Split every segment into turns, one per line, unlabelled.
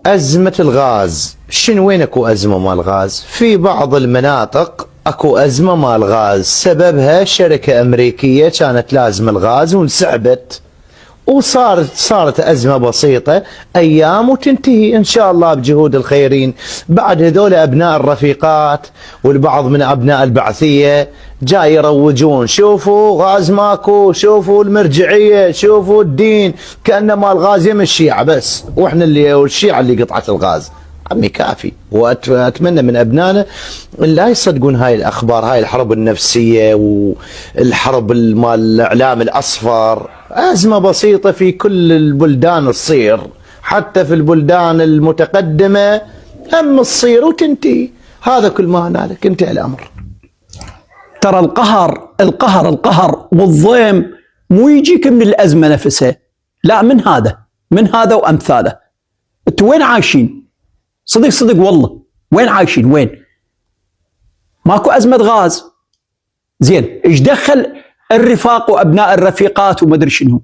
أزمة الغاز، شنو وين اكو أزمة مال غاز؟ في بعض المناطق اكو أزمة مال غاز، سببها شركة أمريكية كانت لازمة الغاز وانسحبت، صارت أزمة بسيطة أيام وتنتهي إن شاء الله بجهود الخيرين. بعد هذول أبناء الرفيقات والبعض من أبناء البعثية جاي يروجون، شوفوا غاز ماكو، شوفوا المرجعية، شوفوا الدين، كأنما الغاز يم الشيعة بس، وإحنا الشيعة اللي قطعت الغاز. عمي كافي. وأتمنى من أبنائنا لا يصدقون هاي الأخبار، هاي الحرب النفسية والحرب مال الإعلام الأصفر. أزمة بسيطة في كل البلدان تصير، حتى في البلدان المتقدمة هم تصير وتنتهي. هذا كل ما هنالك، انتهى الأمر.
ترى القهر والضيم مو يجيك من الأزمة نفسها، لا، من هذا وأمثاله. انتوا وين عايشين؟ صدق والله وين عايشين؟ وين؟ ماكو أزمة غاز، زين ايش دخل الرفاق وأبناء الرفيقات ومدري شنو؟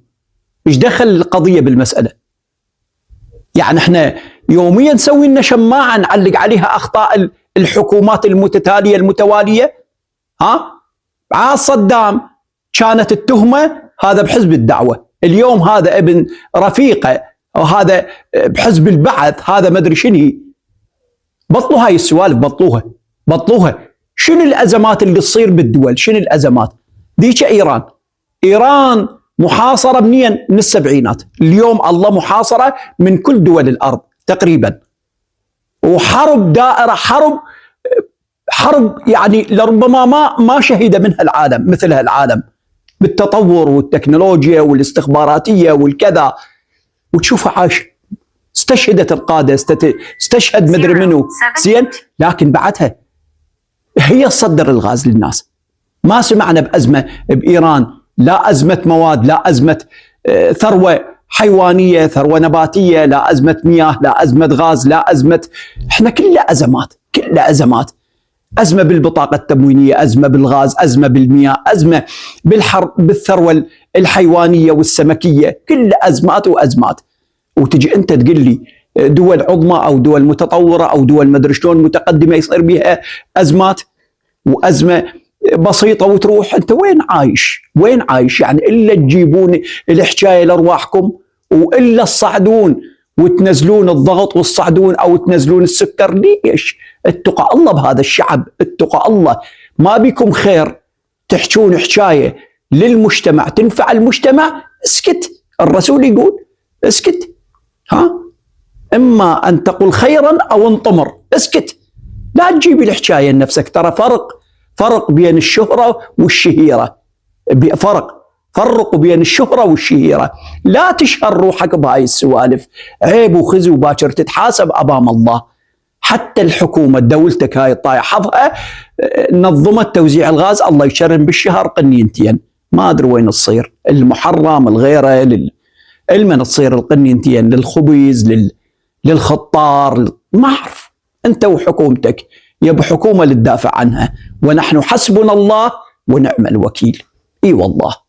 ايش دخل القضية بالمسألة؟ يعني احنا يوميا نسوي لنا شماعة نعلق عليها أخطاء الحكومات المتتالية المتوالية. عاد صدام كانت التهمة هذا بحزب الدعوة، اليوم هذا ابن رفيقه وهذا بحزب البعث، هذا مدري شنو. بطلوا هاي السوالف، بطلوها. شنو الأزمات اللي تصير بالدول؟ شنو الأزمات؟ ذيك إيران محاصرة من السبعينات، اليوم الله محاصرة من كل دول الأرض تقريبا، وحرب دائرة، حرب يعني لربما ما شهد منها العالم مثلها العالم بالتطور والتكنولوجيا والاستخباراتية والكذا. وتشوفها عايش، استشهدت القادة، استشهد مدري منو، زين، لكن بعدها هي تصدر الغاز للناس. ما سمعنا بأزمة بإيران، لا أزمة مواد، لا أزمة ثروة حيوانية، ثروة نباتية، لا أزمة مياه، لا أزمة غاز، لا أزمة، احنا كلها أزمات. أزمة بالبطاقة التموينية، أزمة بالغاز، أزمة بالمياه، أزمة بالثروة الحيوانية والسمكية، كلها أزمات وأزمات. وتجي أنت تقول لي دول عظمى أو دول متطورة أو دول مدري شلون متقدمة يصير بها أزمات، وأزمة بسيطة وتروح. أنت وين عايش يعني؟ إلا تجيبون الحكاية لأرواحكم، وإلا تصعدون وتنزلون الضغط والصعدون أو تنزلون السكر. ليش؟ اتقى الله بهذا الشعب، اتقى الله. ما بيكم خير تحكون حكاية للمجتمع تنفع المجتمع، اسكت. الرسول يقول اسكت، إما أن تقول خيرا أو انطمر، اسكت، لا تجيب الحكاية لنفسك. ترى فرق بين الشهرة والشهيرة، فرقوا بين الشهرة والشهيرة. لا تشهر روحك بهاي السوالف، عيب وخزي، وباكر تتحاسب أمام الله. حتى الحكومة دولتك هاي طايحتها نظمت توزيع الغاز، الله يشرم بالشهر قنينتين، ما أدري وين تصير المحرم الغيره المن تصير القنينتين للخبز للخطار، ما أعرف. أنت وحكومتك يبقى حكومة للدافع عنها، ونحن حسبنا الله ونعم الوكيل. إي والله.